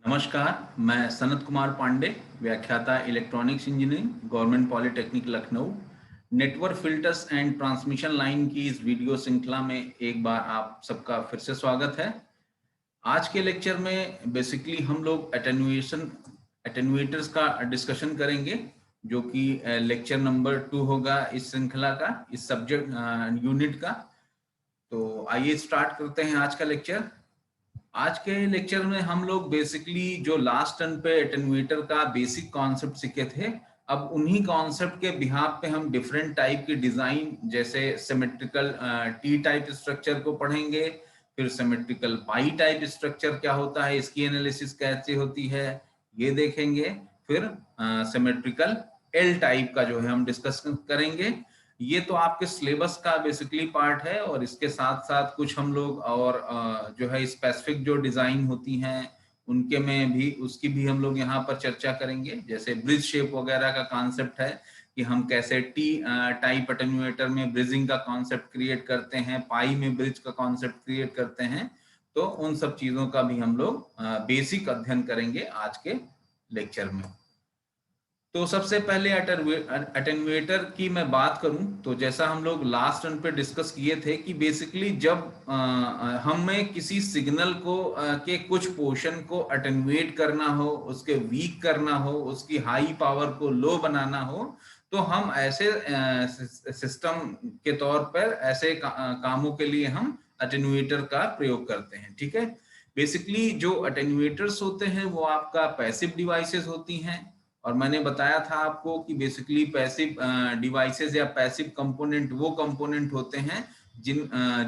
नमस्कार, मैं सनत कुमार पांडे, व्याख्याता electronics engineering, government polytechnic Lucknow. Network filters and transmission line की इस वीडियो श्रृंखला में एक बार आप सबका फिर से स्वागत है। आज के लेक्चर में बेसिकली हम लोग एटेन्यूएटर्स का डिस्कशन करेंगे, जो कि लेक्चर नंबर 2 होगा इस श्रृंखला का, इस सब्जेक्ट यूनिट का। तो आइए स्टार्ट करते हैं आज का लेक्चर। आज के लेक्चर में हम लोग बेसिकली जो लास्ट टर्न पे एटेन्यूएटर का बेसिक कॉन्सेप्ट सीखे थे, अब उन्हीं कॉन्सेप्ट के बिहाफ पे हम डिफरेंट टाइप की डिजाइन, जैसे सिमेट्रिकल टी टाइप स्ट्रक्चर को पढ़ेंगे, फिर सिमेट्रिकल पाई टाइप स्ट्रक्चर क्या होता है, इसकी एनालिसिस कैसे होती है ये देखेंगे। फिर सिमेट्रिकल एल टाइप का जो है हम डिस्कस करेंगे। ये तो आपके सिलेबस का बेसिकली पार्ट है, और इसके साथ साथ कुछ हम लोग और जो है स्पेसिफिक जो डिजाइन होती हैं उनके में भी, उसकी भी हम लोग यहाँ पर चर्चा करेंगे। जैसे ब्रिज शेप वगैरह का कॉन्सेप्ट है कि हम कैसे टी टाइप एटेन्यूएटर में ब्रिजिंग का कॉन्सेप्ट क्रिएट करते हैं, पाई में ब्रिज का कॉन्सेप्ट क्रिएट करते हैं। तो उन सब चीजों का भी हम लोग बेसिक अध्ययन करेंगे आज के लेक्चर में। तो सबसे पहले अटेन्यूएटर की मैं बात करूं तो जैसा हम लोग लास्ट टर्न पे डिस्कस किए थे कि बेसिकली जब हमें किसी सिग्नल को के कुछ पोर्शन को अटेन्यूएट करना हो, उसके वीक करना हो, उसकी हाई पावर को लो बनाना हो, तो हम ऐसे सिस्टम के तौर पर ऐसे कामों के लिए हम अटेन्यूएटर का प्रयोग करते हैं। ठीक है, बेसिकली जो अटेन्यूएटर्स होते हैं वो आपका पैसिव डिवाइसेस होती हैं, और मैंने बताया था आपको कि बेसिकली पैसिव डिवाइसेस या पैसिव कंपोनेंट वो कंपोनेंट होते हैं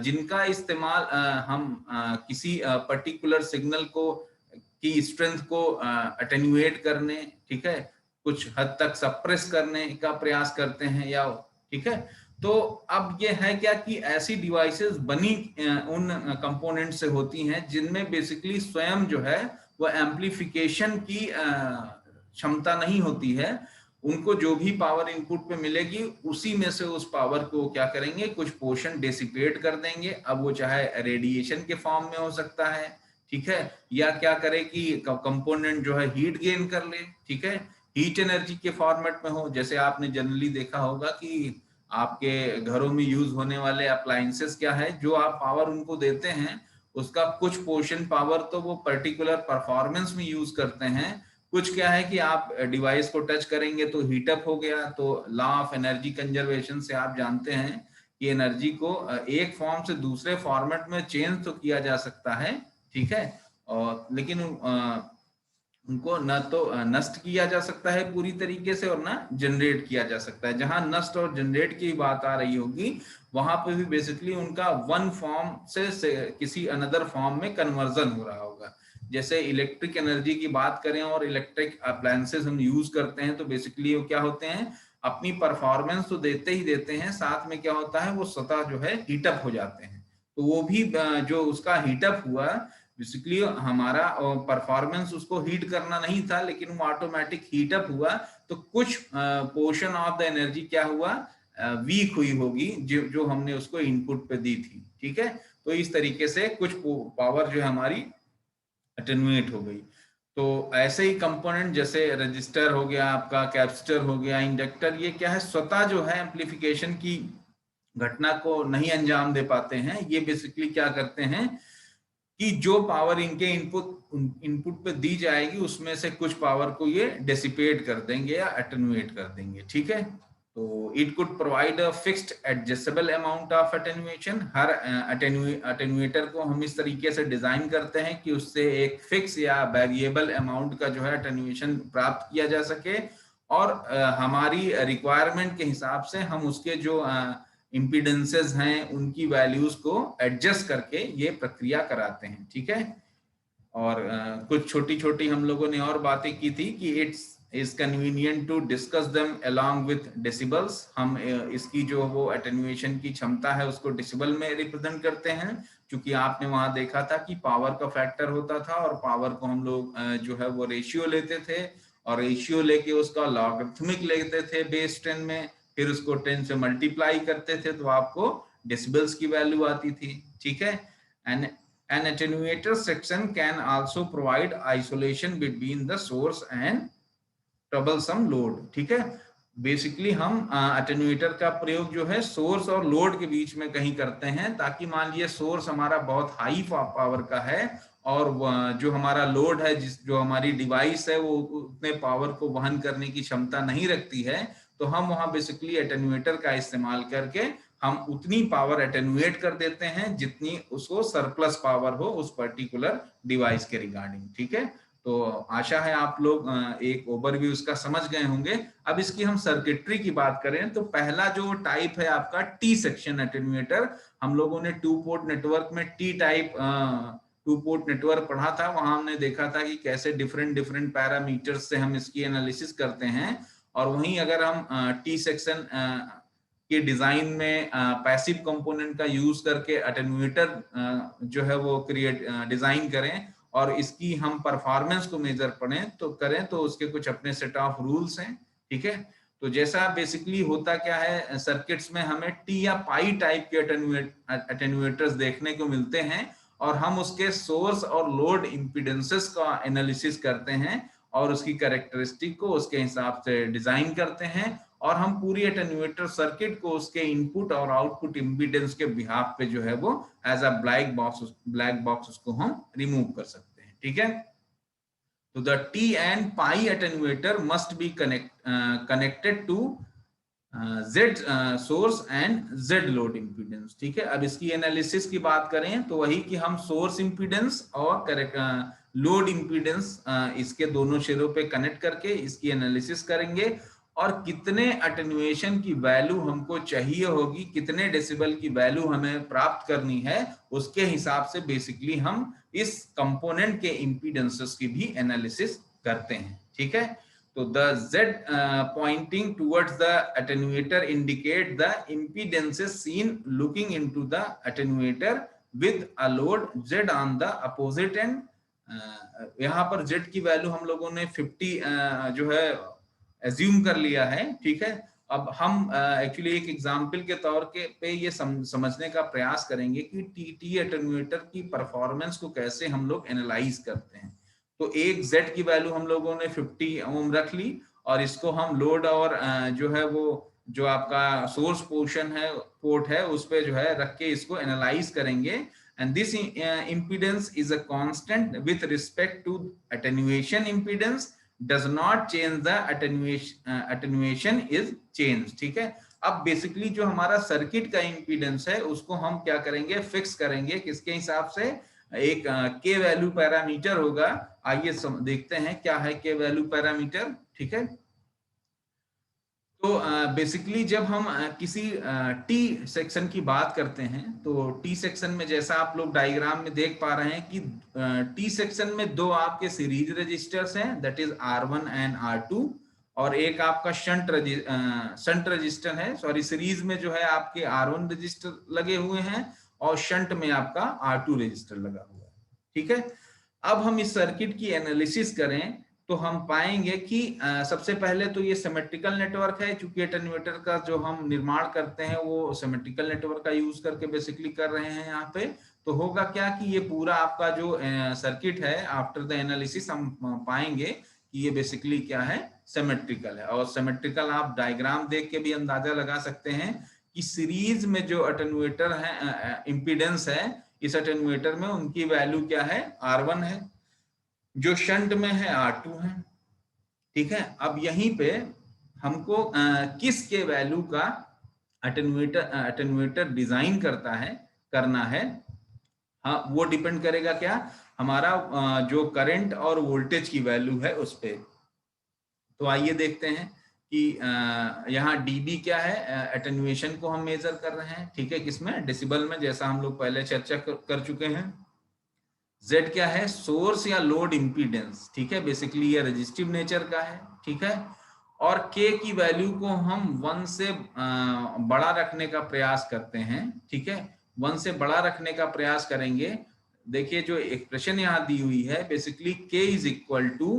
जिनका इस्तेमाल हम किसी पर्टिकुलर सिग्नल को की स्ट्रेंथ को अटेन्यूएट करने, ठीक है, कुछ हद तक सप्रेस करने का प्रयास करते हैं, या ठीक है। तो अब ये है क्या कि ऐसी डिवाइसेस बनी उन कंपोनेंट से होती हैं जिनमें बेसिकली स्वयं जो है वो एम्प्लीफिकेशन की क्षमता नहीं होती है। उनको जो भी पावर इनपुट पे मिलेगी उसी में से उस पावर को क्या करेंगे, कुछ पोर्शन डेसिपेट कर देंगे। अब वो चाहे रेडिएशन के फॉर्म में हो सकता है, ठीक है, या क्या करे कि कंपोनेंट जो है हीट गेन कर ले, ठीक है, हीट एनर्जी के फॉर्मेट में हो। जैसे आपने जनरली देखा होगा कि आपके घरों में यूज होने वाले अप्लायंसेस क्या है, जो आप पावर उनको देते हैं उसका कुछ पोर्शन पावर तो वो पर्टिकुलर परफॉर्मेंस में यूज करते हैं, कुछ क्या है कि आप डिवाइस को टच करेंगे तो हीटअप हो गया। तो लॉ ऑफ एनर्जी कंजर्वेशन से आप जानते हैं कि एनर्जी को एक फॉर्म से दूसरे फॉर्मेट में चेंज तो किया जा सकता है, ठीक है, और लेकिन उनको न तो नष्ट किया जा सकता है पूरी तरीके से, और ना जनरेट किया जा सकता है। जहां नष्ट और जनरेट की बात आ रही होगी वहां पे भी बेसिकली उनका वन फॉर्म से किसी अनदर फॉर्म में कन्वर्जन हो रहा होगा। जैसे इलेक्ट्रिक एनर्जी की बात करें और इलेक्ट्रिक अप्लायंसेस हम यूज करते हैं, तो बेसिकली वो क्या होते हैं, अपनी परफॉर्मेंस तो देते ही देते हैं, साथ में क्या होता है वो स्वतः जो है हीटअप हो जाते हैं। तो वो भी जो उसका हीटअप हुआ, बेसिकली हमारा परफॉर्मेंस उसको हीट करना नहीं था, लेकिन वो ऑटोमेटिक हीटअप हुआ, तो कुछ पोर्शन ऑफ द एनर्जी क्या हुआ, वीक हुई होगी, जो हमने उसको इनपुट पे दी थी, ठीक है। तो इस तरीके से कुछ पावर जो है हमारी अटेन्यूएट हो गई। तो ऐसे ही कंपोनेंट जैसे रजिस्टर हो गया, आपका कैपेसिटर हो गया, इंडक्टर, ये क्या है, स्वतः जो है एम्प्लीफिकेशन की घटना को नहीं अंजाम दे पाते हैं। ये बेसिकली क्या करते हैं कि जो पावर इनके इनपुट पे दी जाएगी उसमें से कुछ पावर को ये डेसिपेट कर देंगे या अटेन्यूएट कर देंगे, ठीक है। तो it could provide a fixed adjustable amount of attenuation. Her attenuator को हम इस तरीके से डिजाइन करते हैं कि उससे एक फिक्स या वेरिएबल अमाउंट का जो है अटेन्यूएशन प्राप्त किया जा सके, और हमारी रिक्वायरमेंट के हिसाब से हम उसके जो इम्पीडेंसेस हैं उनकी वैल्यूज को एडजस्ट करके ये प्रक्रिया कराते हैं, ठीक है। और कुछ छोटी छोटी हम लोगों ने और बातें की थी कि it's is convenient to discuss them along with decibels. हम इसकी जो वो अटेन्यूएशन की क्षमता है उसको डेसिबल में रिप्रेजेंट करते हैं, क्योंकि आपने वहां देखा था कि पावर का फैक्टर होता था, और पावर को हम लोग जो है वो रेशियो लेते थे, और रेशियो लेके उसका लॉगरिथमिक लेते थे बेस 10 में, फिर उसको 10 से मल्टीप्लाई करते थे तो आपको डेसिबल्स की वैल्यू आती थी, ठीक है। And An attenuator section can also provide isolation between the source and troublesome load. ठीक है, बेसिकली हम अटेन्यूएटर का प्रयोग जो है सोर्स और लोड के बीच में कहीं करते हैं, ताकि मान लीजिए सोर्स हमारा बहुत हाई पावर का है और जो हमारा लोड है, जो हमारी डिवाइस है वो उतने पावर को वहन करने की क्षमता नहीं रखती है, तो हम वहां बेसिकली अटेन्यूएटर का इस्तेमाल करके हम उतनी पावर अटेन्यूएट कर देते हैं जितनी उसको सरप्लस पावर हो उस पर्टिकुलर डिवाइस के रिगार्डिंग। ठीक है, तो आशा है आप लोग एक ओवरव्यू इसका समझ गए होंगे। अब इसकी हम सर्किटरी की बात करें तो पहला जो टाइप है आपका टी सेक्शन अटेन्यूएटर। हम लोगों ने टू पोर्ट नेटवर्क में T type two port network पढ़ा था, वहां हमने देखा था कि कैसे डिफरेंट डिफरेंट पैरामीटर्स से हम इसकी एनालिसिस करते हैं। और वहीं अगर हम टी सेक्शन के डिजाइन में पैसिव कंपोनेंट का यूज करके अटेन्यूएटर जो है वो डिजाइन करें और इसकी हम परफॉर्मेंस को मेजर करें तो उसके कुछ अपने सेट ऑफ रूल्स हैं। ठीक है, तो जैसा बेसिकली होता क्या है, सर्किट्स में हमें टी या पाई टाइप के अटेन्यूएटर्स देखने को मिलते हैं और हम उसके सोर्स और लोड इंपीडेंसेस का एनालिसिस करते हैं और उसकी कैरेक्टरिस्टिक को उसके हिसाब से डिजाइन करते हैं और हम पूरी अटेन्यूएटर सर्किट को उसके इनपुट और आउटपुट इंपीडेंस के बिहाफ पे जो है वो एज अ ब्लैक बॉक्स उसको हम रिमूव कर सकते हैं। ठीक है, तो the T and pi attenuator must be connected to Z source and Z load impedance. ठीक है, अब इसकी एनालिसिस की बात करें तो वही कि हम सोर्स इंपीडेंस और लोड इंपीडेंस इसके दोनों शेयरों पे कनेक्ट करके इसकी एनालिसिस करेंगे और कितने अटेन्यूएशन की वैल्यू हमको चाहिए होगी, कितने डेसिबल की वैल्यू हमें प्राप्त करनी है, उसके हिसाब से बेसिकली हम इस कंपोनेंट के इंपीडेंसेस की भी एनालिसिस करते हैं। ठीक है, तो the Z pointing towards the attenuator indicate the impedances seen looking into the attenuator with a load Z on the opposite end। यहाँ पर Z की वैल्यू हम लोगों ने 50 जो है एज्यूम कर लिया है। ठीक है, अब हम एक्चुअली एक एग्जांपल के तौर पे ये समझने का प्रयास करेंगे कि टी अटेन्यूएटर की परफॉर्मेंस को कैसे हम लोग एनालाइज करते हैं। तो एक Z की वैल्यू हम लोगों ने 50 ओम रख ली और इसको हम लोड और जो है वो जो आपका सोर्स पोर्ट है उस पे जो है रख के इसको एनालाइज करेंगे। And this impedance is a constant with respect to attenuation impedance, does not change the attenuation is change. ठीक है, अब बेसिकली जो हमारा सर्किट का इम्पीडेंस है उसको हम क्या करेंगे, फिक्स करेंगे किसके हिसाब से, एक के वैल्यू पैरामीटर होगा। आइए देखते हैं क्या है के वैल्यू पैरामीटर। ठीक है, तो बेसिकली जब हम किसी टी सेक्शन की बात करते हैं तो टी सेक्शन में जैसा आप लोग डायग्राम में देख पा रहे हैं कि टी सेक्शन में दो आपके सीरीज रजिस्टर्स हैं, that is R1 and R2, और एक आपका शंट रजिस्टर है, सॉरी सीरीज में जो है आपके R1 रजिस्टर लगे हुए हैं और शंट में आपका R2 रजिस्टर लगा हुआ है। ठीक है, अब हम इस सर्किट की एनालिसिस करें तो हम पाएंगे कि सबसे पहले तो ये सिमेट्रिकल नेटवर्क है, चूंकि अटेन्यूएटर का जो हम निर्माण करते हैं वो सिमेट्रिकल नेटवर्क का यूज करके बेसिकली कर रहे हैं यहाँ पे। तो होगा क्या कि ये पूरा आपका जो सर्किट है आफ्टर द एनालिसिस हम पाएंगे कि ये बेसिकली क्या है, सिमेट्रिकल है। और सिमेट्रिकल आप डायग्राम देख के भी अंदाजा लगा सकते हैं कि सीरीज में जो अटेन्यूएटर है इंपीडेंस है इस अटेन्यूएटर में उनकी वैल्यू क्या है, R1 है, जो शंट में है R2 है। ठीक है, अब यहीं पे हमको किस के वैल्यू का अटेन्यूएटर डिजाइन करना है, हाँ वो डिपेंड करेगा क्या, हमारा जो करंट और वोल्टेज की वैल्यू है उस पे। तो आइए देखते हैं कि यहाँ dB क्या है, अटेन्यूएशन को हम मेजर कर रहे हैं। ठीक है, किसमें, डेसिबल में, जैसा हम लोग पहले चर्चा कर चुके हैं। Z क्या है, सोर्स या लोड इंपीडेंस। ठीक है, बेसिकली ये रेजिस्टिव नेचर का है। ठीक है, और K की वैल्यू को हम 1 से बड़ा रखने का प्रयास करते हैं। ठीक है, 1 से बड़ा रखने का प्रयास करेंगे। देखिए जो एक्सप्रेशन यहाँ दी हुई है, basically K is equal to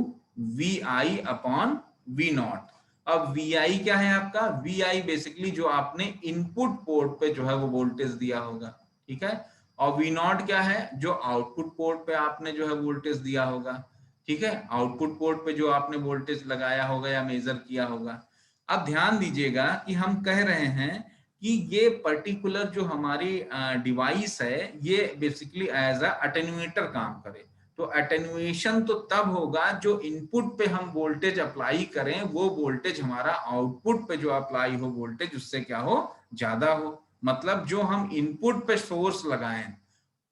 VI upon V0। अब VI क्या है आपका, VI बेसिकली जो आपने इनपुट पोर्ट पे जो है वो वोल्टेज दिया होगा। ठीक है, और वी नॉट क्या है, जो आउटपुट पोर्ट पे आपने जो है वोल्टेज दिया होगा, ठीक है, आउटपुट पोर्ट पे जो आपने वोल्टेज लगाया होगा या मेजर किया होगा। अब ध्यान दीजिएगा कि हम कह रहे हैं कि ये पर्टिकुलर जो हमारी डिवाइस है ये बेसिकली एज अ अटेन्यूएटर काम करे। तो अटेन्युएशन तो तब होगा जो इनपुट पे हम वोल्टेज अप्लाई करें, वो वोल्टेज हमारा आउटपुट पे जो अप्लाई हो वोल्टेज उससे क्या हो, ज्यादा हो। मतलब जो हम इनपुट पे सोर्स लगाएं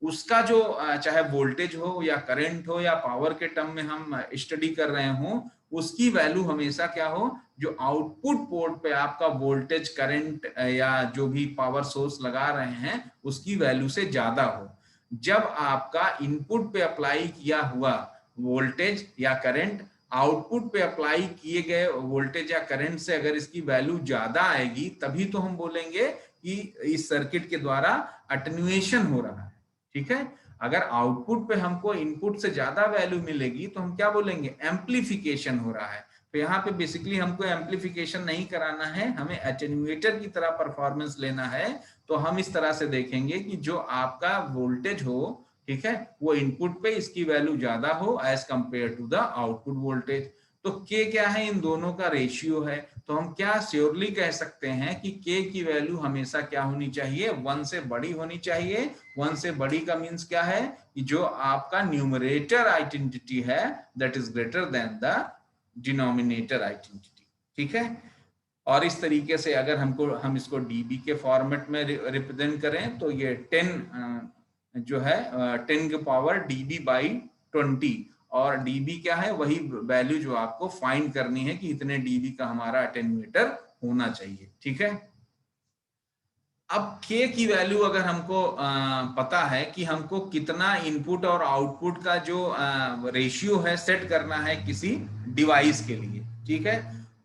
उसका जो चाहे वोल्टेज हो या करंट हो या पावर के टर्म में हम स्टडी कर रहे हो, उसकी वैल्यू हमेशा क्या हो, जो आउटपुट पोर्ट पे आपका वोल्टेज करंट या जो भी पावर सोर्स लगा रहे हैं उसकी वैल्यू से ज्यादा हो। जब आपका इनपुट पे अप्लाई किया हुआ वोल्टेज या करंट आउटपुट पे अप्लाई किए गए वोल्टेज या करंट से अगर इसकी वैल्यू ज्यादा आएगी, तभी तो हम बोलेंगे कि इस सर्किट के द्वारा अटेन्युएशन हो रहा है। ठीक है, अगर आउटपुट पे हमको इनपुट से ज्यादा वैल्यू मिलेगी तो हम क्या बोलेंगे, एम्प्लीफिकेशन हो रहा है। तो यहाँ पे बेसिकली हमको एम्प्लीफिकेशन नहीं कराना है, हमें अटेन्यूएटर की तरह परफॉर्मेंस लेना है। तो हम इस तरह से देखेंगे कि जो आपका वोल्टेज हो, ठीक है, वो इनपुट पे इसकी वैल्यू ज्यादा हो as compare to the output voltage. तो के क्या है, इन दोनों का रेशियो है। तो हम क्या श्योरली कह सकते हैं कि के की वैल्यू हमेशा क्या होनी चाहिए, 1 से बड़ी होनी चाहिए। 1 से बड़ी का मीन्स क्या है कि जो आपका न्यूमरेटर आइडेंटिटी है that is greater than the denominator identity. ठीक है, और इस तरीके से अगर हम इसको डीबी के फॉर्मेट में रिप्रेजेंट करें तो ये 10 जो है 10 के पावर डीबी बाई 20, और डीबी क्या है, वही वैल्यू जो आपको फाइंड करनी है कि इतने डीबी का हमारा अटेन्यूएटर होना चाहिए। ठीक है, अब के की वैल्यू अगर हमको पता है कि हमको कितना इनपुट और आउटपुट का जो रेशियो है सेट करना है किसी डिवाइस के लिए, ठीक है,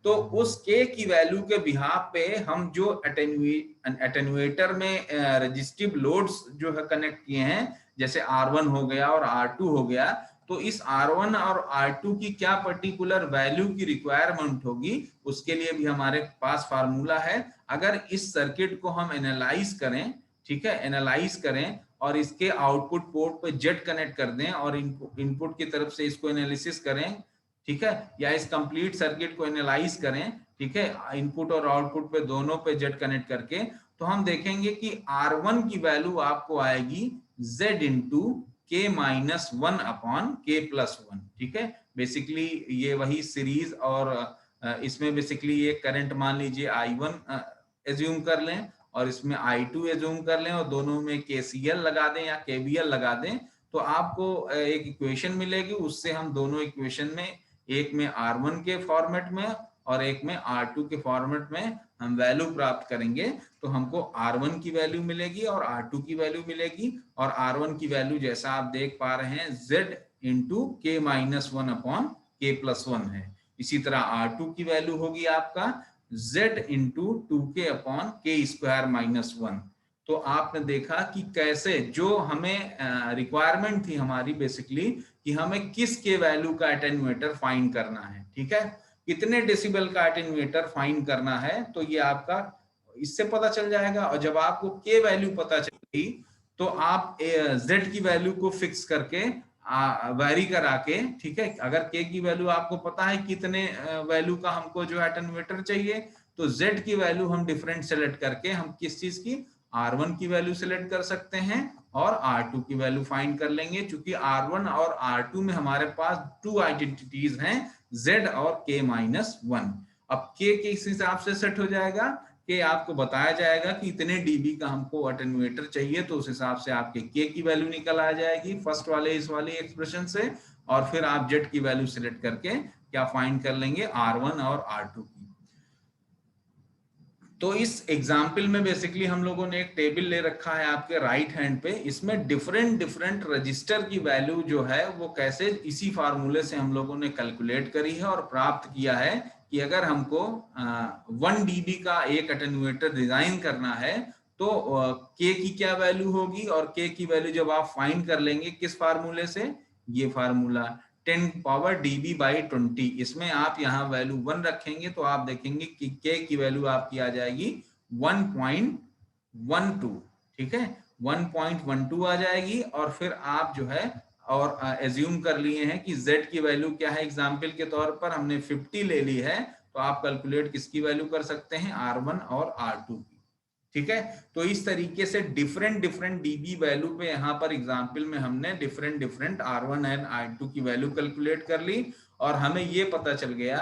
तो उस के की वैल्यू के बिहाफ पे हम जो अटेन्यूएटर में रजिस्टिव लोड्स जो है कनेक्ट किए हैं, जैसे R1 हो गया और R2 हो गया, तो इस R1 और R2 की क्या पर्टिकुलर वैल्यू की रिक्वायरमेंट होगी, उसके लिए भी हमारे पास फार्मूला है। अगर इस सर्किट को हम एनालाइज करें, ठीक है, एनालाइज करें और इसके आउटपुट पोर्ट पे जेट कनेक्ट कर दें और इनपुट की तरफ से इसको एनालिसिस करें, ठीक है, या इस कंप्लीट सर्किट को एनालाइज करें, ठीक है, इनपुट और आउटपुट पे दोनों पे जेट कनेक्ट करके, तो हम देखेंगे कि R1 की वैल्यू आपको आएगी Z into K minus 1 upon के प्लस 1। ठीक है, बेसिकली ये वही सीरीज, और इसमें बेसिकली ये करंट मान लीजिए I1 एज्यूम कर लें और इसमें I2 एज्यूम कर लें और दोनों में KCL लगा दें या KVL लगा दें, तो आपको एक इक्वेशन मिलेगी। उससे हम दोनों इक्वेशन में, एक में R1 के फॉर्मेट में और एक में R2 के फॉर्मेट में हम वैल्यू प्राप्त करेंगे। तो हमको R1 की वैल्यू मिलेगी और R2 की वैल्यू मिलेगी, और R1 की वैल्यू जैसा आप देख पा रहे हैं Z into K minus 1 upon के प्लस 1 है। इसी तरह R2 की वैल्यू होगी आपका Z इंटू 2k अपॉन के स्क्वायर माइनस 1। तो आपने देखा कि कैसे जो हमें रिक्वायरमेंट थी हमारी बेसिकली कि हमें किस के वैल्यू का अटेन्यूएटर फाइंड करना है, ठीक है, कितने डेसिबल का अटेन्यूएटर फाइंड करना है, तो ये आपका इससे पता चल जाएगा। और जब आपको के वैल्यू पता चलेगी तो आप जेड की वैल्यू को फिक्स करके वैरी करा के, ठीक है, अगर के की वैल्यू आपको पता है कितने वैल्यू का हमको जो अटेन्यूएटर चाहिए, तो जेड की वैल्यू हम डिफरेंट सेलेक्ट करके हम किस चीज की, R1 की वैल्यू सिलेक्ट कर सकते हैं और R2 की वैल्यू फाइंड कर लेंगे। चूंकि R1 और R2 में हमारे पास 2 आइडेंटिटीज हैं, Z और K माइनस 1। अब K किस हिसाब से सेट हो जाएगा, कि आपको बताया जाएगा कि इतने डीबी का हमको अटेन्यूएटर चाहिए, तो उस हिसाब से आपके K की वैल्यू निकल आ जाएगी फर्स्ट वाले इस वाली एक्सप्रेशन से, और फिर आप Z की वैल्यू सिलेक्ट करके क्या फाइंड कर लेंगे, R1 और R2 की। तो इस एग्जाम्पल में बेसिकली हम लोगों ने एक टेबल ले रखा है आपके राइट हैंड पे, इसमें डिफरेंट रजिस्टर की वैल्यू जो है वो कैसे इसी फार्मूले से हम लोगों ने कैलकुलेट करी है और प्राप्त किया है कि अगर हमको 1 dB का एक अटेन्यूएटर डिजाइन करना है तो के की क्या वैल्यू होगी, और के की वैल्यू जब आप फाइंड कर लेंगे किस फार्मूले से, ये फार्मूला 10 पावर dB बाई 20, इसमें आप यहाँ वैल्यू 1 रखेंगे तो आप देखेंगे कि k की वैल्यू आपकी आ जाएगी 1.12, ठीक है, 1.12 आ जाएगी, और फिर आप जो है और एज्यूम कर लिए हैं कि Z की वैल्यू क्या है, एग्जाम्पल के तौर पर हमने 50 ले ली है, तो आप कैलकुलेट किसकी वैल्यू कर सकते हैं, R1 और R2 की। ठीक है, तो इस तरीके से डिफरेंट डिफरेंट डीबी वैल्यू पे यहाँ पर एग्जाम्पल में हमने different different R1 and R2 की वैल्यू कैलकुलेट कर ली, और हमें ये पता चल गया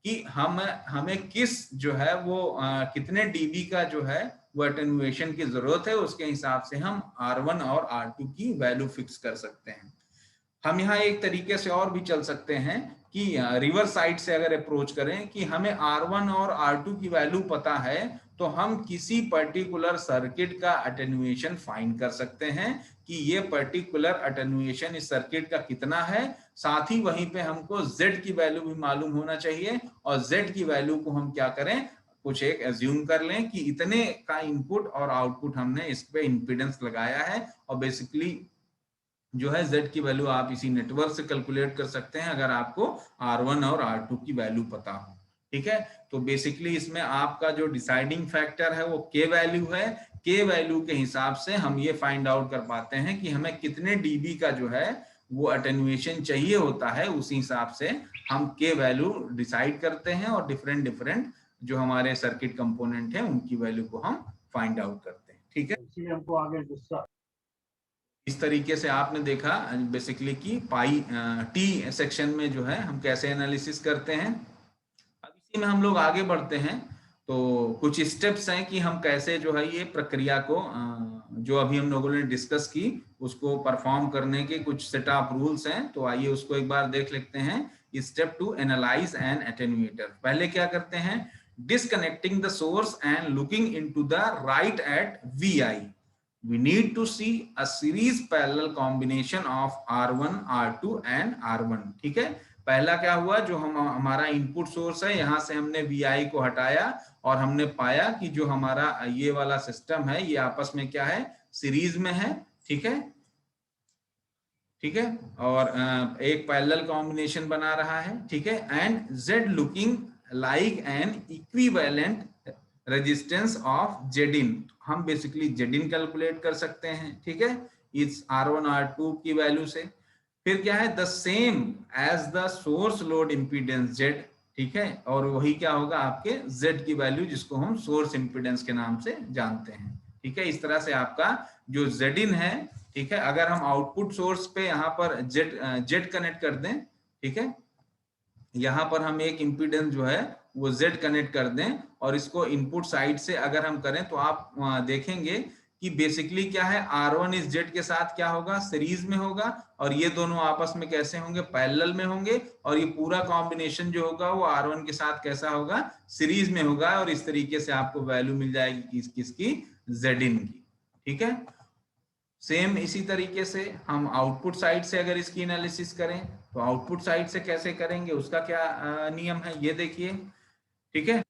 कि हमें किस जो है वो कितने डीबी का जो है वो एटेन्युएशन की जरूरत है, उसके हिसाब से हम R1 और R2 की वैल्यू फिक्स कर सकते हैं। हम यहाँ एक तरीके से और भी चल सकते हैं कि रिवर्स साइड से अगर अप्रोच करें कि हमें R1 और R2 की वैल्यू पता है, तो हम किसी पर्टिकुलर सर्किट का अटेन्युएशन फाइंड कर सकते हैं कि ये पर्टिकुलर अटेन्युएशन इस सर्किट का कितना है। साथ ही वहीं पे हमको Z की वैल्यू भी मालूम होना चाहिए, और Z की वैल्यू को हम क्या करें, कुछ एक एज्यूम कर लें कि इतने का इनपुट और आउटपुट हमने इस पे इंपीडेंस लगाया है, और बेसिकली जो है Z की वैल्यू आप इसी नेटवर्क से कैलकुलेट कर सकते हैं अगर आपको R1 और R2 की वैल्यू पता हो। ठीक है, तो बेसिकली इसमें आपका जो डिसाइडिंग फैक्टर है वो K वैल्यू है। K वैल्यू के हिसाब से हम ये फाइंड आउट कर पाते हैं कि हमें कितने डीबी का जो है वो अटेन्युएशन चाहिए होता है, उसी हिसाब से हम K वैल्यू डिसाइड करते हैं, और डिफरेंट डिफरेंट जो हमारे सर्किट कंपोनेंट है उनकी वैल्यू को हम फाइंड आउट करते हैं। ठीक है, हमको आगे गुस्सा इस तरीके से आपने देखा बेसिकली कि पाई टी सेक्शन में जो है हम कैसे एनालिसिस करते हैं। अब इसी में हम लोग आगे बढ़ते हैं, तो कुछ स्टेप्स हैं कि हम कैसे जो है ये प्रक्रिया को जो अभी हम लोगों ने डिस्कस की उसको परफॉर्म करने के कुछ सेट ऑफ रूल्स हैं, तो आइए उसको एक बार देख लेते हैं। Step 2, analyse an attenuator. पहले क्या करते हैं, disconnecting the source and looking into the right at VI, we need to see a series parallel combination of R1, R2 and R1। ठीक है, पहला क्या हुआ, जो हमारा इनपुट सोर्स है यहाँ से हमने VI को हटाया, और हमने पाया कि जो हमारा ये वाला सिस्टम है ये आपस में क्या है, सीरीज में है। ठीक है, ठीक है, और एक पैरेलल कॉम्बिनेशन बना रहा है। ठीक है, and Z looking like an equivalent resistance of Zin, हम बेसिकली Zin कैलकुलेट कर सकते हैं। ठीक है, इस R1 R2 की वैल्यू से। फिर क्या है, the same as the source load impedance Z। ठीक है, और वही क्या होगा, आपके Z की वैल्यू जिसको हम सोर्स इम्पीडेंस के नाम से जानते हैं। ठीक है, इस तरह से आपका जो Zin है, ठीक है, अगर हम आउटपुट सोर्स पे यहाँ पर जेड कनेक्ट कर दें, ठीक है, यहाँ पर हम एक इम्पीडेंस जो है वो Z कनेक्ट कर दें, और इसको इनपुट साइड से अगर हम करें तो आप देखेंगे कि बेसिकली क्या है, R1 इस Z के साथ क्या होगा, सीरीज में होगा, और ये दोनों आपस में कैसे होंगे, पैरेलल में होंगे, और ये पूरा कॉम्बिनेशन जो होगा वो R1 के साथ कैसा होगा, सीरीज में होगा, और इस तरीके से आपको वैल्यू मिल जाएगी किसकी, Zin की। ठीक है, सेम इसी तरीके से हम आउटपुट साइड से अगर इसकी एनालिसिस करें, तो आउटपुट साइड से कैसे करेंगे, उसका क्या नियम है, ये देखिए। ठीक है,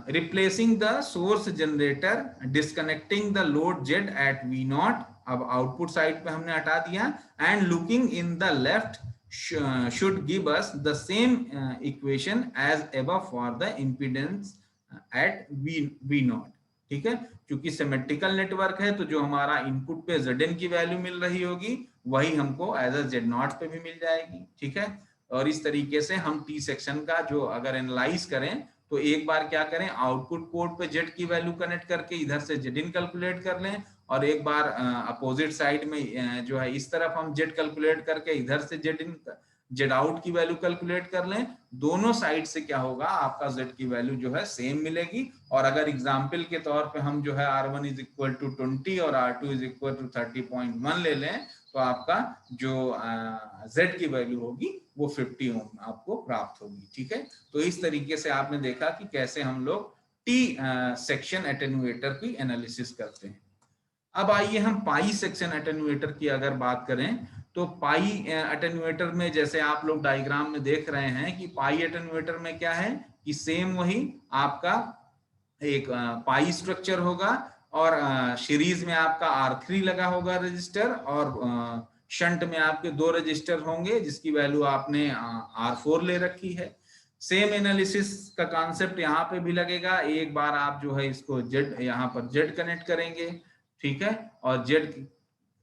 replacing the source generator, disconnecting the load Z at V0, अब आउटपुट साइड पे हमने हटा दिया, and looking in the left should give us the same equation as above for the impedance at V0। ठीक है, क्योंकि सिमेट्रिकल नेटवर्क है, तो जो हमारा इनपुट पे Zn की वैल्यू मिल रही होगी वही हमको एज अ Z0 पे भी मिल जाएगी। ठीक है, और इस तरीके से हम टी सेक्शन का जो अगर एनालाइज करें, तो एक बार क्या करें, आउटपुट पोर्ट पे Z की वैल्यू कनेक्ट करके इधर से Zin कैलकुलेट कर लें, और एक बार अपोजिट साइड में जो है इस तरफ हम Z कैलकुलेट करके इधर से Zin Z आउट की वैल्यू कैलकुलेट कर लें। दोनों साइड से क्या होगा, आपका Z की वैल्यू जो है सेम मिलेगी। और अगर एग्जाम्पल के तौर पे हम जो है R1 इज इक्वल टू 20 और R2 इज इक्वल टू 30.1 ले लें, तो आपका जो Z की वैल्यू होगी वो 50 ओम आपको प्राप्त होगी। ठीक है, तो इस तरीके से आपने देखा कि कैसे हम लोग टी सेक्शन एटेन्युएटर की एनालिसिस करते हैं। अब आइए हम पाई सेक्शन एटेन्युएटर की अगर बात करें, तो पाई एटेन्युएटर में जैसे आप लोग डायग्राम में देख रहे हैं कि पाई एटेन्युएटर में क्या है कि सेम वही आपका एक पाई स्ट्रक्चर होगा, और सीरीज में आपका R3 लगा होगा रजिस्टर, और शंट में आपके 2 रजिस्टर होंगे जिसकी वैल्यू आपने R4 ले रखी है। सेम एनालिसिस का कॉन्सेप्ट यहाँ पे भी लगेगा। एक बार आप जो है इसको Z यहाँ पर Z कनेक्ट करेंगे। ठीक है, और जेड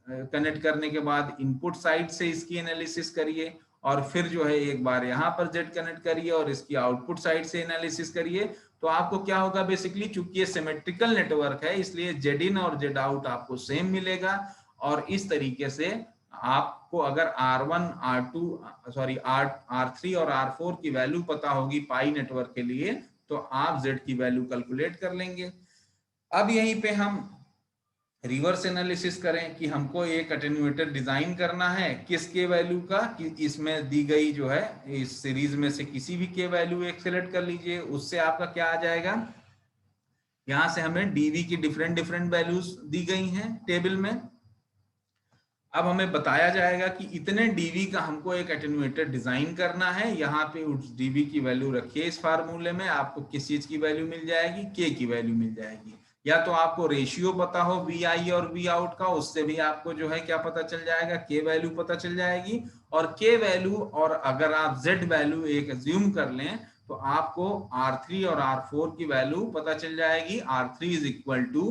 कनेक्ट करने के बाद इनपुट साइड से इसकी एनालिसिस करिए, और फिर जो है एक बार यहाँ पर जेड कनेक्ट करिए और इसकी आउटपुट साइड से एनालिसिस करिए। तो आपको क्या होगा, बेसिकली चूंकि ये सिमेट्रिकल नेटवर्क है इसलिए जेड इन और जेड आउट आपको सेम मिलेगा। और इस तरीके से आपको अगर R1 R2 सॉरी R3 और R4 की वैल्यू पता होगी पाई नेटवर्क के लिए, तो आप Z की वैल्यू कैलकुलेट कर लेंगे। अब यहीं पे हम रिवर्स एनालिसिस करें कि हमको एक अटेन्यूएटर डिजाइन करना है किस के वैल्यू का, कि इसमें दी गई जो है इस सीरीज में से किसी भी के वैल्यू एक सिलेक्ट कर लीजिए। उससे आपका क्या आ जाएगा, यहां से हमें डीवी की डिफरेंट डिफरेंट वैल्यूज दी गई हैं टेबल में। अब हमें बताया जाएगा कि इतने डीवी का हमको एक एटेन्यूएटर डिजाइन करना है। यहाँ पे उस डीवी की वैल्यू रखिए इस फार्मूले में, आपको किस चीज की वैल्यू मिल जाएगी, के की वैल्यू मिल जाएगी। या तो आपको रेशियो पता हो वी आई और वी आउट का, उससे भी आपको जो है क्या पता चल जाएगा, के वैल्यू पता चल जाएगी। और के वैल्यू और अगर आप जेड वैल्यू एक अज्यूम कर लें तो आपको R3 और R4 की वैल्यू पता चल जाएगी। R3 is equal to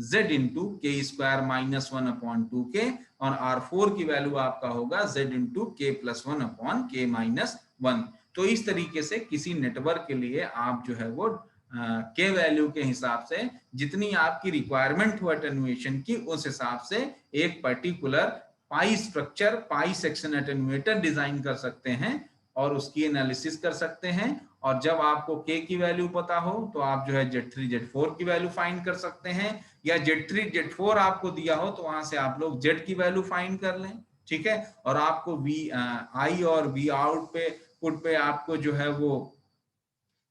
Z into K square minus 1/2k, और R4 की वैल्यू आपका होगा Z into K plus 1/k minus 1। तो इस तरीके से किसी नेटवर्क के लिए आप जो है वो के वैल्यू के हिसाब से जितनी आपकी रिक्वायरमेंट हो एटेन्युएशन की, उस हिसाब से एक पर्टिकुलर पाई स्ट्रक्चर, पाई सेक्शन एटेन्युएटर डिजाइन कर सकते हैं और उसकी एनालिसिस कर सकते हैं। और जब आपको के की वैल्यू पता हो तो आप जो है Z3 Z4 की वैल्यू फाइंड कर सकते हैं, या Z3 Z4 आपको दिया हो तो वहां से आप लोग Z की वैल्यू फाइंड कर लें। ठीक है, और आपको वी आई और वी आउट पे पुट पे आपको जो है वो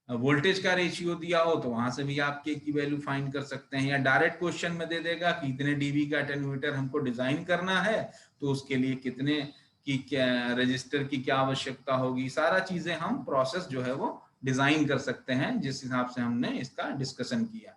वोल्टेज का रेशियो दिया हो तो वहां से भी आप के की वैल्यू फाइंड कर सकते हैं। या डायरेक्ट क्वेश्चन में दे देगा कि इतने डीबी का एटेन्यूएटर हमको डिजाइन करना है तो उसके लिए कितने की क्या रजिस्टर की क्या आवश्यकता होगी, सारा चीजें हम प्रोसेस जो है वो डिजाइन कर सकते हैं जिस हिसाब से हमने इसका डिस्कशन किया।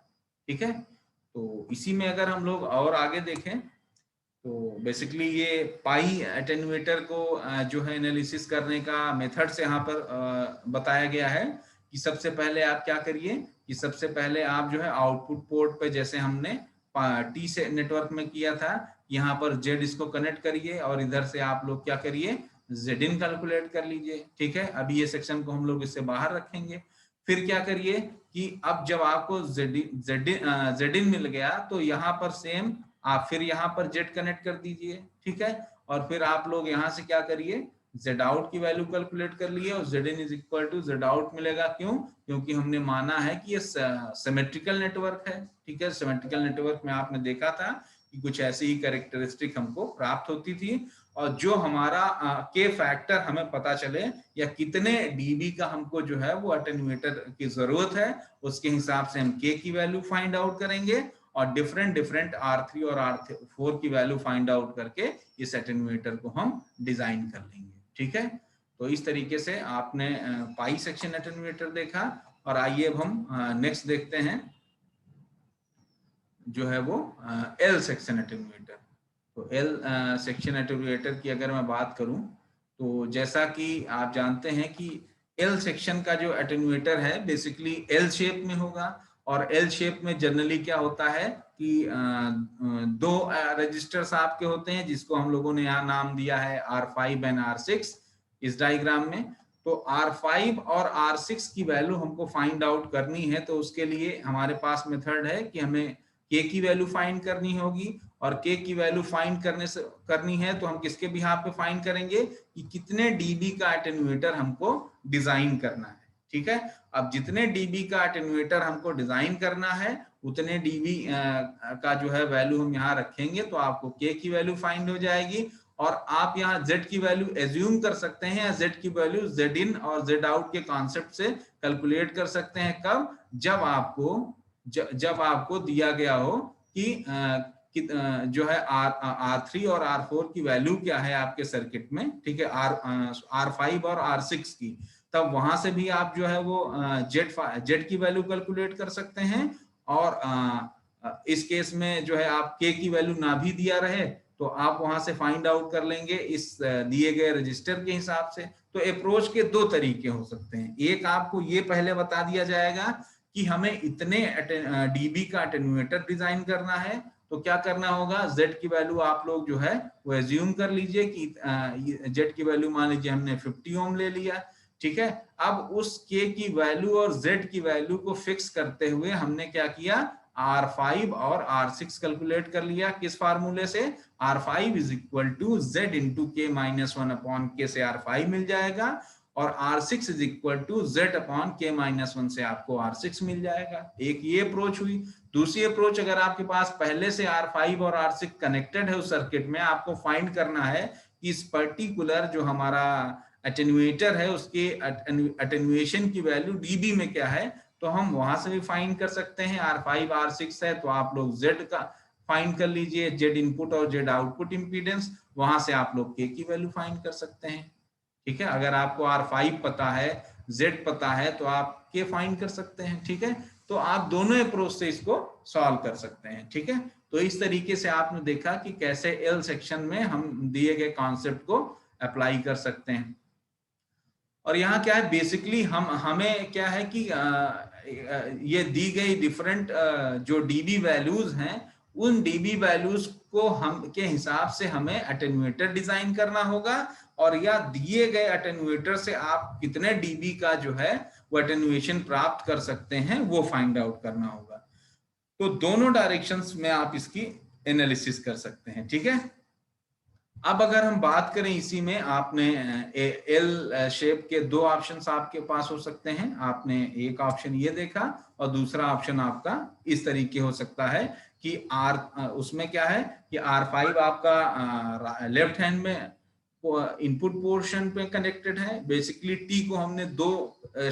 ठीक है, तो इसी में अगर हम लोग और आगे देखें तो बेसिकली ये पाई एटेन्यूएटर को जो है एनालिसिस करने का मेथड से यहाँ पर बताया गया है कि सबसे पहले आप क्या करिए कि सबसे पहले आप जो है आउटपुट पोर्ट पे, जैसे हमने टी से नेटवर्क में किया था, यहाँ पर जेड इसको कनेक्ट करिए और इधर से आप लोग क्या करिए, जेड इन कैलकुलेट कर लीजिए। ठीक है, अभी ये सेक्शन को हम लोग इससे बाहर रखेंगे। फिर क्या करिए कि अब जब आपको जेड इन मिल गया तो यहाँ पर सेम आप फिर यहाँ पर जेड कनेक्ट कर दीजिए। ठीक है, और फिर आप लोग यहाँ से क्या करिए, जेड आउट की वैल्यू कैलकुलेट कर लिए और Z in is equal to Z out मिलेगा। क्यों? क्योंकि हमने माना है कि ये सिमेट्रिकल नेटवर्क है। ठीक है, सिमेट्रिकल नेटवर्क में आपने देखा था कि कुछ ऐसी ही कैरेक्टरिस्टिक हमको प्राप्त होती थी, और जो हमारा के फैक्टर हमें पता चले या कितने डीबी का हमको जो है वो अटेन्यूएटर की जरूरत है, उसके हिसाब से हम के की वैल्यू फाइंड आउट करेंगे और डिफरेंट डिफरेंट R3 और R4 की वैल्यू फाइंड आउट करके इस एटेन्यूएटर को हम डिजाइन कर लेंगे। ठीक है, तो इस तरीके से आपने पाई सेक्शन एटेन्यूएटर देखा, और आइए अब हम नेक्स्ट देखते हैं जो है वो एल सेक्शन एटेन्यूएटर। तो एल सेक्शन एटेन्यूएटर की अगर मैं बात करूं तो जैसा कि आप जानते हैं कि एल सेक्शन का जो एटेन्यूएटर है बेसिकली एल शेप में होगा, और एल शेप में जनरली क्या होता है कि दो रजिस्टर्स आपके होते हैं जिसको हम लोगों ने यहाँ नाम दिया है R5 एंड R6 इस डायग्राम में। तो R5 और R6 की वैल्यू हमको फाइंड आउट करनी है, तो उसके लिए हमारे पास मेथड है कि हमें के की वैल्यू फाइंड करनी होगी, और के की वैल्यू फाइंड करनी है तो हम किसके बिहाफ पे फाइंड करेंगे कि कितने डीबी का एटेन्यूएटर हमको डिजाइन करना है। ठीक है, अब जितने डीबी का एटेन्यूएटर हमको डिजाइन करना है उतने डीबी का जो है वैल्यू हम यहाँ रखेंगे, तो आपको के की वैल्यू फाइंड हो जाएगी। और आप यहाँ Z की वैल्यू एज्यूम कर सकते हैं, या Z की वैल्यू Z इन और Z आउट के कॉन्सेप्ट से कैलकुलेट कर सकते हैं। कब? जब आपको दिया गया हो कि जो है R3 और R4 की वैल्यू क्या है आपके सर्किट में। ठीक है, R5 और R6 की, तब वहां से भी आप जो है वो जेड की वैल्यू कैलकुलेट कर सकते हैं। और इस केस में जो है आप के की वैल्यू ना भी दिया रहे तो आप वहां से फाइंड आउट कर लेंगे इस दिए गए रजिस्टर के हिसाब से। तो अप्रोच के दो तरीके हो सकते हैं, एक आपको ये पहले बता दिया जाएगा कि हमें इतने डीबी का एटेन्यूएटर डिजाइन करना है, तो क्या करना होगा, z की वैल्यू आप लोग जो है वो एज्यूम कर लीजिए कि z की वैल्यू मान लीजिए हमने 50 ओम ले लिया, ठीक है। अब उस k की वैल्यू और z की वैल्यू को फिक्स करते हुए हमने क्या किया, R5 और R6 कैलकुलेट कर लिया। किस फार्मूले से, R5 is equal to Z into K minus 1 upon K से R5 मिल जाएगा, और R6 is equal to Z upon K minus 1 से आपको R6 मिल जाएगा। एक ये अप्रोच हुई। दूसरी अप्रोच, अगर आपके पास पहले से R5 और R6 कनेक्टेड है उस सर्किट में, आपको फाइंड करना है कि इस पर्टिकुलर जो हमारा अटेन्यूएटर है उसके अटेन्यूएशन की वैल्यू dB में क्या है, तो हम वहां से भी फाइंड कर सकते हैं। R5 R6 है तो आप लोग Z का फाइंड कर लीजिए, Z इनपुट और Z आउटपुट इंपीडेंस, वहां से आप लोग K की वैल्यू फाइंड कर सकते हैं, ठीक है। अगर आपको R5 पता है, Z पता है, तो आप K फाइंड कर सकते हैं, ठीक है। तो आप दोनों अप्रोच से इसको सॉल्व कर सकते हैं, ठीक है। तो इस तरीके से आपने देखा कि कैसे एल सेक्शन में हम दिए गए कॉन्सेप्ट को अप्लाई कर सकते हैं। और यहाँ क्या है, बेसिकली हमें क्या है कि ये दी गई डिफरेंट जो डीबी वैल्यूज हैं, उन डीबी वैल्यूज को हम के हिसाब से हमें अटेन्यूएटर डिजाइन करना होगा, और या दिए गए अटेन्यूएटर से आप कितने डीबी का जो है वो अटेन्यूएशन प्राप्त कर सकते हैं वो फाइंड आउट करना होगा। तो दोनों डायरेक्शंस में आप इसकी एनालिसिस कर सकते हैं, ठीक है। अब अगर हम बात करें इसी में, आपने एल शेप के दो ऑप्शंस आपके पास हो सकते हैं। आपने एक ऑप्शन ये देखा और दूसरा ऑप्शन आपका इस तरीके हो सकता है कि उसमें क्या है कि R5 आपका लेफ्ट हैंड में इनपुट पोर्शन पे कनेक्टेड है। बेसिकली T को हमने दो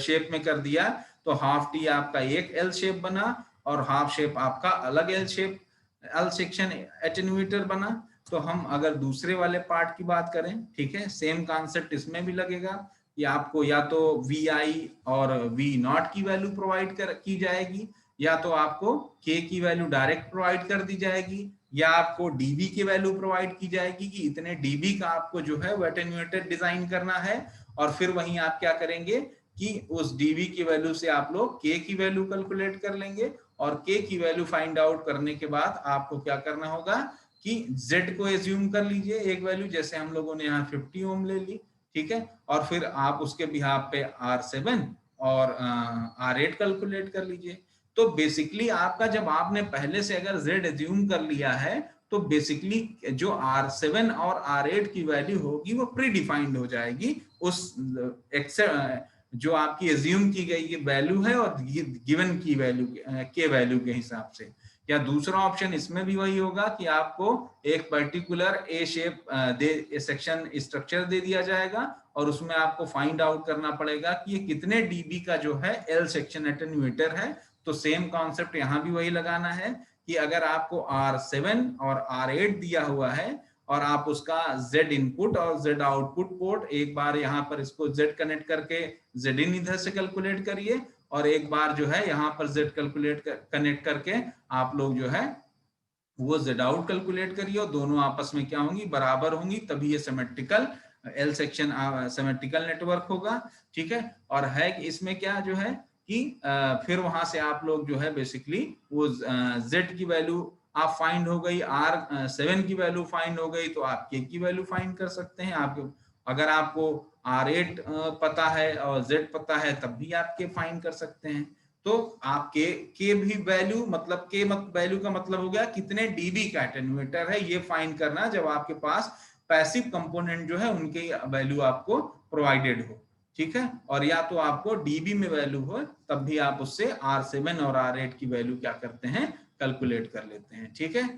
शेप में कर दिया, तो हाफ T आपका एक L शेप बना और हाफ शेप आपका अलग L shape, L section attenuator बना। तो हम अगर दूसरे वाले पार्ट की बात करें, ठीक है, सेम कॉन्सेप्ट इसमें भी लगेगा कि आपको या तो VI और V0 की वैल्यू प्रोवाइड की जाएगी, या तो आपको K की वैल्यू डायरेक्ट प्रोवाइड कर दी जाएगी, या आपको DB की वैल्यू प्रोवाइड की जाएगी कि इतने DB का आपको जो है वो एटेन्यूएटर डिजाइन करना है। और फिर वहीं आप क्या करेंगे कि उस DB की वैल्यू से आप लोग K की वैल्यू कैलकुलेट कर लेंगे, और K की वैल्यू फाइंड आउट करने के बाद आपको क्या करना होगा कि Z को एज्यूम कर लीजिए एक वैल्यू, जैसे हम लोगों ने यहाँ 50 ओम ले ली, ठीक है। और फिर आप उसके बिहाफ पे R7 और R8 कैलकुलेट कर लीजिए। तो बेसिकली आपका जब आपने पहले से अगर Z एज्यूम कर लिया है, तो बेसिकली जो R7 और R8 की वैल्यू होगी वो प्री डिफाइंड हो जाएगी उस जो आपकी एज्यूम की गई वैल्यू है और गिवन की वैल्यू के वैल्यू के हिसाब से। या दूसरा ऑप्शन इसमें भी वही होगा कि आपको एक particular A shape section structure दे दिया जाएगा, और उसमें आपको फाइंड आउट करना पड़ेगा कि ये कितने डीबी का जो है एल सेक्शन एटेन्यूएटर है। तो सेम कॉन्सेप्ट यहाँ भी वही लगाना है कि अगर आपको R7 और R8 दिया हुआ है और आप उसका Z इनपुट और Z आउटपुट पोर्ट, एक बार यहाँ पर इसको Z कनेक्ट करके Z इन इधर से कैलकुलेट करिए, और एक बार जो है यहाँ पर Z कैलकुलेट कनेक्ट करके आप लोग जो है वो Z आउट कैलकुलेट करिए, और दोनों आपस में क्या होंगी, बराबर होंगी, तभी ये symmetrical L section symmetrical network होगा, ठीक है। और है कि इसमें क्या जो है कि फिर वहां से आप लोग जो है बेसिकली वो Z की वैल्यू आप फाइंड हो गई, R7 की वैल्यू फाइंड हो गई, तो आप K की वैल्यू फाइंड कर सकते हैं। आप अगर आपको R8 पता है और Z पता है तब भी आप K फाइंड कर सकते हैं। तो आप के भी वैल्यू, मतलब के वैल्यू का मतलब हो गया कितने डीबी का एटेन्यूएटर है, ये फाइंड करना जब आपके पास पैसिव कंपोनेंट जो है उनके वैल्यू आपको प्रोवाइडेड हो, ठीक है। और या तो आपको डीबी में वैल्यू हो, तब भी आप उससे R7 और R8 की वैल्यू क्या करते हैं, कैलकुलेट कर लेते हैं, ठीक है।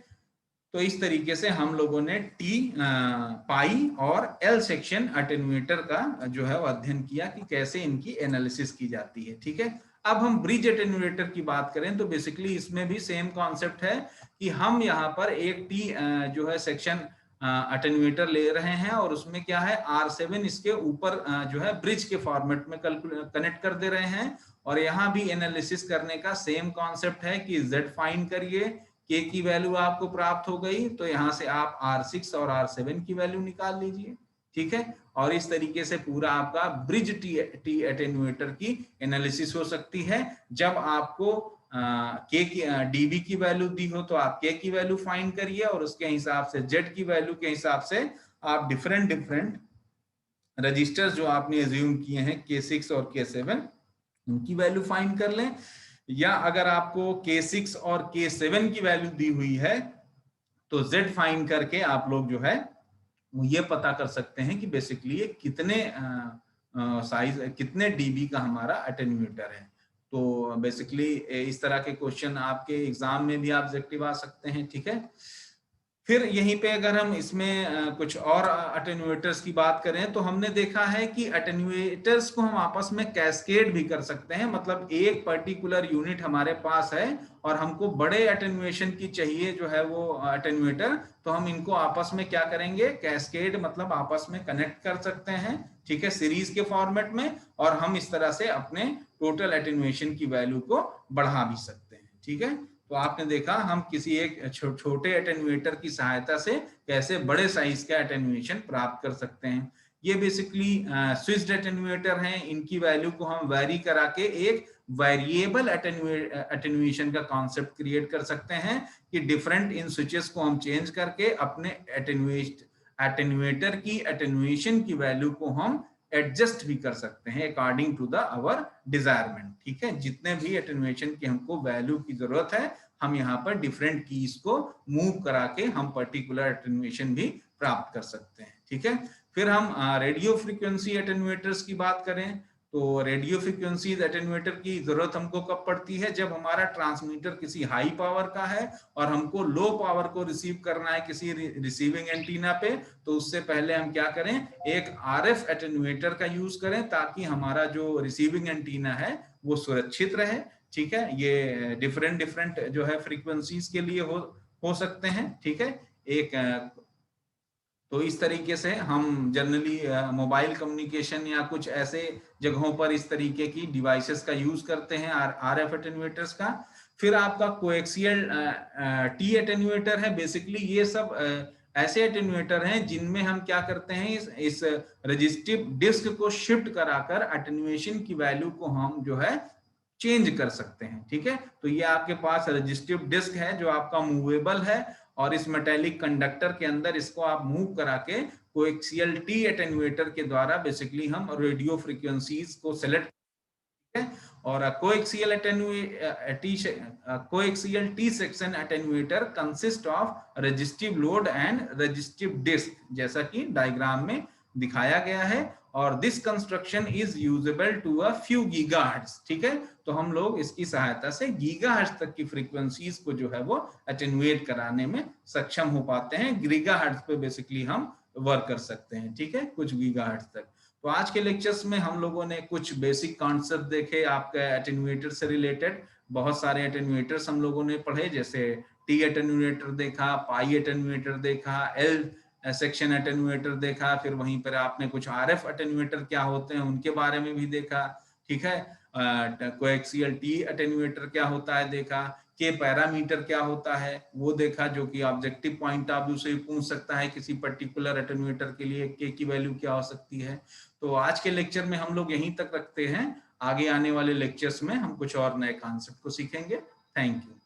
तो इस तरीके से हम लोगों ने टी, पाई और एल सेक्शन अटेन्यूएटर का जो है वो अध्ययन किया कि कैसे इनकी एनालिसिस की जाती है, ठीक है। अब हम ब्रिज अटेन्यूएटर की बात करें तो बेसिकली इसमें भी सेम कॉन्सेप्ट है कि हम यहाँ पर एक टी जो है सेक्शन अटेन्यूएटर ले रहे हैं, और उसमें क्या है R7 इसके ऊपर जो है ब्रिज के फॉर्मेट में कनेक्ट कर दे रहे हैं। और यहाँ भी एनालिसिस करने का सेम कॉन्सेप्ट है कि Z फाइंड करिए, K की वैल्यू आपको प्राप्त हो गई, तो यहाँ से आप R6 और R7 की वैल्यू निकाल लीजिए, ठीक है। और इस तरीके से पूरा आपका ब्रिज टी एटेन्यूएटर की एनालिसिस हो सकती है जब आपको के की डीबी की वैल्यू दी हो तो आप के की वैल्यू फाइंड करिए और उसके हिसाब से जेड की वैल्यू के हिसाब से आप डिफरेंट डिफरेंट रजिस्टर्स जो आपने एज्यूम किए हैं K6 और K7 उनकी वैल्यू फाइंड कर लें, या अगर आपको K6 और K7 की वैल्यू दी हुई है तो Z फाइंड करके आप लोग जो है वो ये पता कर सकते हैं कि बेसिकली ये कितने साइज कितने डीबी का हमारा अटेन्यूएटर है। तो बेसिकली इस तरह के क्वेश्चन आपके एग्जाम में भी ऑब्जेक्टिव आ सकते हैं, ठीक है। फिर यहीं पे अगर हम इसमें कुछ और अटेन्यूएटर्स की बात करें तो हमने देखा है कि अटेन्यूएटर्स को हम आपस में कैस्केड भी कर सकते हैं, मतलब एक पर्टिकुलर यूनिट हमारे पास है और हमको बड़े अटेन्यूएशन की चाहिए जो है वो अटेन्यूएटर, तो हम इनको आपस में क्या करेंगे, कैस्केड मतलब आपस में कनेक्ट कर सकते हैं, ठीक है, सीरीज के फॉर्मेट में, और हम इस तरह से अपने टोटल अटेन्यूएशन की वैल्यू को बढ़ा भी सकते हैं, ठीक है। तो आपने देखा हम किसी एक छोटे अटेन्यूएटर की सहायता से कैसे बड़े साइज का अटेन्यूएशन प्राप्त कर सकते हैं। ये बेसिकली स्विच्ड अटेन्यूएटर हैं, इनकी वैल्यू को हम वैरी करा के एक वेरिएबल अटेन्यूएशन का कॉन्सेप्ट क्रिएट कर सकते हैं कि डिफरेंट इन स्विचेस को हम चेंज करके अपने अटेन्यूएटर की अटेन्यूएशन की वैल्यू को हम एडजस्ट भी कर सकते हैं अकॉर्डिंग टू द आवर डिजायरमेंट, ठीक है। जितने भी अटेन्यूएशन की हमको वैल्यू की जरूरत है हम यहाँ पर डिफरेंट कीज को मूव करा के हम पर्टिकुलर अटेन्यूएशन भी प्राप्त कर सकते हैं, ठीक है। फिर हम रेडियो फ्रीक्वेंसी अटेन्यूएटर्स की बात करें तो रेडियो फ्रीक्वेंसी अटेन्यूएटर की जरूरत हमको कब पड़ती है, जब हमारा ट्रांसमीटर किसी हाई पावर का है और हमको लो पावर को रिसीव करना है किसी रिसीविंग एंटीना पे, तो उससे पहले हम क्या करें, एक आरएफ अटेन्यूएटर का यूज करें ताकि हमारा जो रिसीविंग एंटीना है वो सुरक्षित रहे, ठीक है। ये डिफरेंट डिफरेंट जो है फ्रीक्वेंसीज के लिए हो सकते हैं, ठीक है। एक तो इस तरीके से हम जनरली मोबाइल कम्युनिकेशन या कुछ ऐसे जगहों पर इस तरीके की डिवाइसेस का यूज करते हैं आरएफ अटेन्यूएटर्स का। फिर आपका कोएक्सियल टी अटेन्यूएटर है, बेसिकली ये सब ऐसे अटेन्यूएटर हैं जिनमें हम क्या करते हैं, इस रजिस्टिव डिस्क को शिफ्ट कराकर अटेन्यूएशन की वैल्यू को हम जो है चेंज कर सकते हैं, ठीक है। तो ये आपके पास रजिस्टिव डिस्क है जो आपका मूवेबल है और इस मेटेलिक कंडक्टर के अंदर इसको आप मूव करा के कोएक्सियल टी अटेन्यूएटर के द्वारा बेसिकली हम रेडियो फ्रीक्वेंसीज को सेलेक्ट करते हैं। और coaxial T section attenuator consist of resistive load and resistive disc, जैसा कि डायग्राम में दिखाया गया है, और this construction is usable to a few gigahertz, ठीक है। तो हम लोग इसकी सहायता से गीगाहर्ट्ज तक की फ्रीक्वेंसीज को जो है वो अटेन्यूएट कराने में सक्षम हो पाते हैं। गीगाहर्ट्ज पे बेसिकली हम वर्क कर सकते हैं, ठीक है, कुछ गीगाहर्ट्ज तक। तो आज के लेक्चर्स में हम लोगों ने कुछ बेसिक कॉन्सेप्ट देखे आपके अटेन्यूएटर से रिलेटेड। बहुत सारे अटेन्यूएटर्स हम लोगों ने पढ़े, जैसे टी अटेन्यूएटर देखा, पाई अटेन्यूएटर देखा, एल सेक्शन अटेन्यूएटर देखा, फिर वहीं पर आपने कुछ आरएफ अटेन्यूएटर क्या होते हैं उनके बारे में भी देखा, ठीक है। कोएक्सियल टी अटेन्यूएटर क्या होता है देखा, के पैरामीटर क्या होता है वो देखा, जो कि ऑब्जेक्टिव पॉइंट ऑफ व्यू से पूछ सकता है किसी पर्टिकुलर अटेन्यूएटर के लिए के की वैल्यू क्या हो सकती है। तो आज के लेक्चर में हम लोग यहीं तक रखते हैं, आगे आने वाले लेक्चर्स में हम कुछ और नए कॉन्सेप्ट को सीखेंगे। Thank you.